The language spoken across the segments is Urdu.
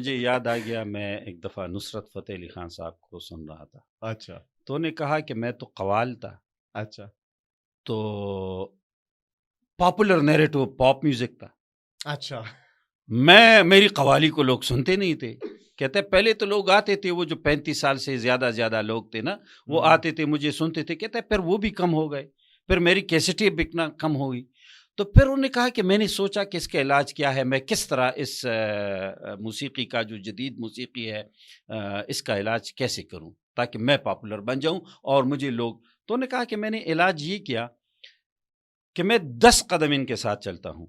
مجھے یاد آ گیا، میں ایک دفعہ نصرت فتح علی خان صاحب کو سن رہا تھا. اچھا تو انہیں کہا کہ میں تو قوال تھا، اچھا تو پاپولر نیریٹو پاپ میوزک تھا. اچھا میری قوالی کو لوگ سنتے نہیں تھے. کہتے پہلے تو لوگ آتے تھے، وہ جو 35 سال سے زیادہ لوگ تھے نا، وہ آتے تھے مجھے سنتے تھے. کہتے پھر وہ بھی کم ہو گئے، پھر میری کیسٹیں بکنا کم ہو گئی. تو پھر انہوں نے کہا کہ میں نے سوچا کہ اس کا علاج کیا ہے، میں کس طرح اس موسیقی کا جو جدید موسیقی ہے اس کا علاج کیسے کروں تاکہ میں پاپولر بن جاؤں اور مجھے لوگ. تو انہوں نے کہا کہ میں نے علاج یہ کیا کہ میں 10 قدم ان کے ساتھ چلتا ہوں،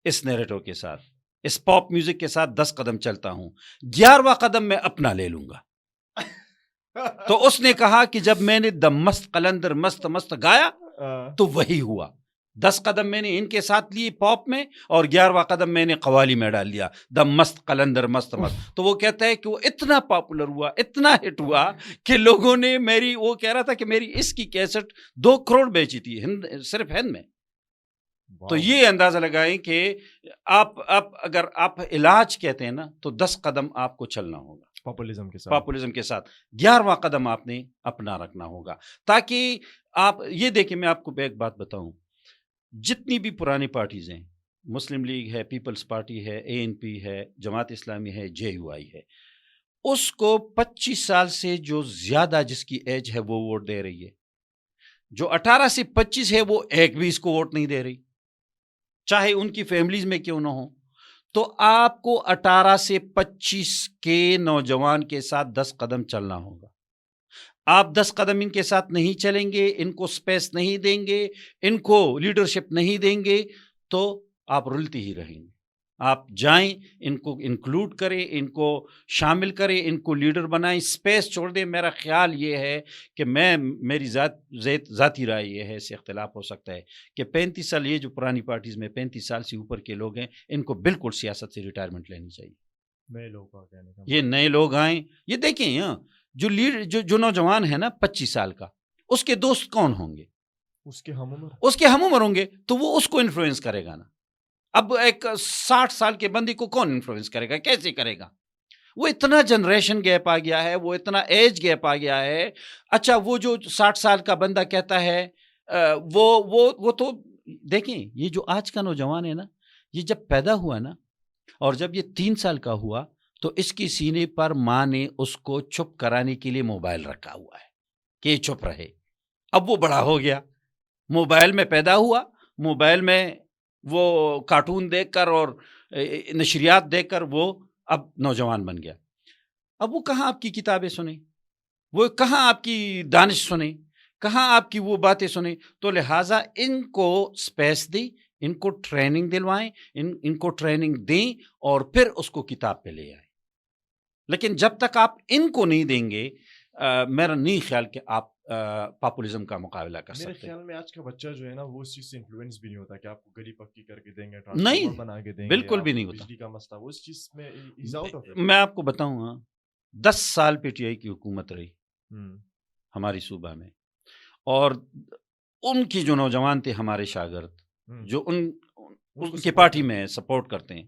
اس نیریٹو کے ساتھ، اس پاپ میوزک کے ساتھ 10 قدم چلتا ہوں، 11واں قدم میں اپنا لے لوں گا. تو اس نے کہا کہ جب میں نے دم مست قلندر مست مست گایا تو وہی ہوا. 10 قدم میں نے ان کے ساتھ لیے پاپ میں، اور 11واں قدم میں نے قوالی میں ڈال دیا، دم مست قلندر مست مست. تو وہ کہتا ہے کہ وہ اتنا پاپولر ہوا، اتنا ہٹ ہوا کہ لوگوں نے وہ کہہ رہا تھا کہ میری اس کی کیسٹ 2 کروڑ بیچی تھی صرف ہند میں. تو یہ اندازہ لگائیں کہ اگر آپ علاج کہتے ہیں نا تو 10 قدم آپ کو چلنا ہوگا پاپولزم کے ساتھ، 11واں قدم آپ نے اپنا رکھنا ہوگا. تاکہ آپ یہ دیکھیں، میں آپ کو ایک بات بتاؤں، جتنی بھی پرانی پارٹیز ہیں، مسلم لیگ ہے، پیپلز پارٹی ہے، ANP ہے، جماعت اسلامی ہے، JUI ہے، اس کو 25 سال سے جو زیادہ جس کی ایج ہے وہ ووٹ دے رہی ہے. جو 18 سے 25 ہے وہ ایک بھی اس کو ووٹ نہیں دے رہی، چاہے ان کی فیملیز میں کیوں نہ ہو. تو آپ کو 18 سے 25 کے نوجوان کے ساتھ 10 قدم چلنا ہوگا. آپ 10 قدم ان کے ساتھ نہیں چلیں گے، ان کو سپیس نہیں دیں گے، ان کو لیڈرشپ نہیں دیں گے، تو آپ رلتے ہی رہیں گے. آپ جائیں، ان کو انکلوڈ کریں، ان کو شامل کریں، ان کو لیڈر بنائیں، سپیس چھوڑ دیں. میرا خیال یہ ہے کہ میری ذاتی رائے یہ ہے، اس سے اختلاف ہو سکتا ہے، کہ 35 سال یہ جو پرانی پارٹیز میں 35 سال سے اوپر کے لوگ ہیں، ان کو بالکل سیاست سے ریٹائرمنٹ لینی چاہیے. نئے لوگ آ گئے، یہ نئے لوگ آئیں. یہ دیکھیں جو نوجوان ہے نا 25 سال کا، اس کے دوست کون ہوں گے؟ اس کے ہم عمر ہوں گے. تو وہ اس کو انفلوئنس کرے گا نا. اب ایک 60 سال کے بندی کو کون انفلوئنس کرے گا؟ کیسے کرے گا؟ وہ اتنا جنریشن گیپ آ گیا ہے، وہ اتنا ایج گیپ آ گیا ہے. اچھا، وہ جو 60 سال کا بندہ کہتا ہے وہ تو دیکھیں، یہ جو آج کا نوجوان ہے نا، یہ جب پیدا ہوا نا، اور جب یہ 3 سال کا ہوا تو اس کی سینے پر ماں نے اس کو چپ کرانے کے لیے موبائل رکھا ہوا ہے کہ یہ چپ رہے. اب وہ بڑا ہو گیا، موبائل میں پیدا ہوا، موبائل میں وہ کارٹون دیکھ کر اور نشریات دیکھ کر وہ اب نوجوان بن گیا. اب وہ کہاں آپ کی کتابیں سنیں، وہ کہاں آپ کی دانش سنیں، کہاں آپ کی وہ باتیں سنیں. تو لہٰذا ان کو سپیس دیں، ان کو ٹریننگ دلوائیں، ان کو ٹریننگ دیں، اور پھر اس کو کتاب پہ لے آئیں. لیکن جب تک آپ ان کو نہیں دیں گے، میرا نہیں خیال کہ آپ پاپولزم کا مقابلہ کر سکتے. میرے خیال میں آج کا بچہ جو ہے نا، وہ اس چیز سے انفلوئنس بھی نہیں ہوتا کہ آپ کو گلی پکی کر کے دیں گے، نہیں، بنا کے دیں گے، بالکل بھی نہیں ہوتا. بجلی کا مسئلہ، وہ اس چیز میں میں آپ کو بتاؤں، 10 سال PTI کی حکومت رہی ہماری صوبہ میں، اور ان کی جو نوجوان تھے ہمارے شاگرد جو ان کی پارٹی میں سپورٹ کرتے ہیں،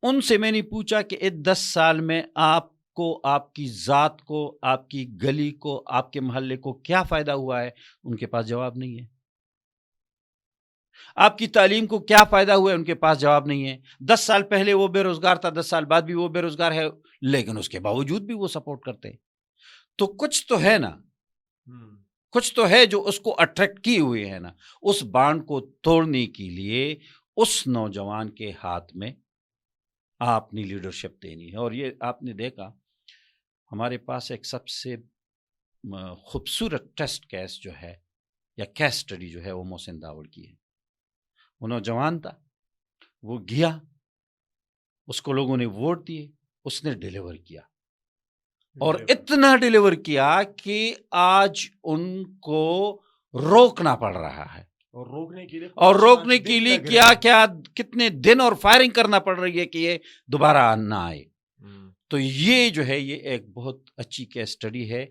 ان سے میں نے پوچھا کہ 10 سال میں آپ کو، آپ کی ذات کو، آپ کی گلی کو، آپ کے محلے کو کیا فائدہ ہوا ہے؟ ان کے پاس جواب نہیں ہے. آپ کی تعلیم کو کیا فائدہ ہوا ہے؟ ان کے پاس جواب نہیں ہے. 10 سال پہلے وہ بے روزگار تھا، 10 سال بعد بھی وہ بے روزگار ہے، لیکن اس کے باوجود بھی وہ سپورٹ کرتے ہیں. تو کچھ تو ہے نا، کچھ تو ہے جو اس کو اٹریکٹ کیے ہوئے ہے نا. اس بانڈ کو توڑنے کے لیے اس نوجوان کے ہاتھ میں آپ نے لیڈرشپ دینی ہے. اور یہ آپ نے دیکھا، ہمارے پاس ایک سب سے خوبصورت ٹیسٹ کیس جو ہے، یا کیس سٹڈی جو ہے، وہ محسن داوڑ کی ہے. وہ نوجوان تھا، وہ گیا، اس کو لوگوں نے ووٹ دیے، اس نے ڈیلیور کیا، اور اتنا ڈیلیور کیا کہ آج ان کو روکنا پڑ رہا ہے. اور روکنے کے لیے کیا کتنے دن اور فائرنگ کرنا پڑ رہی ہے کہ یہ دوبارہ نہ آئے. تو یہ جو ہے، یہ ایک بہت اچھی کیس سٹڈی ہے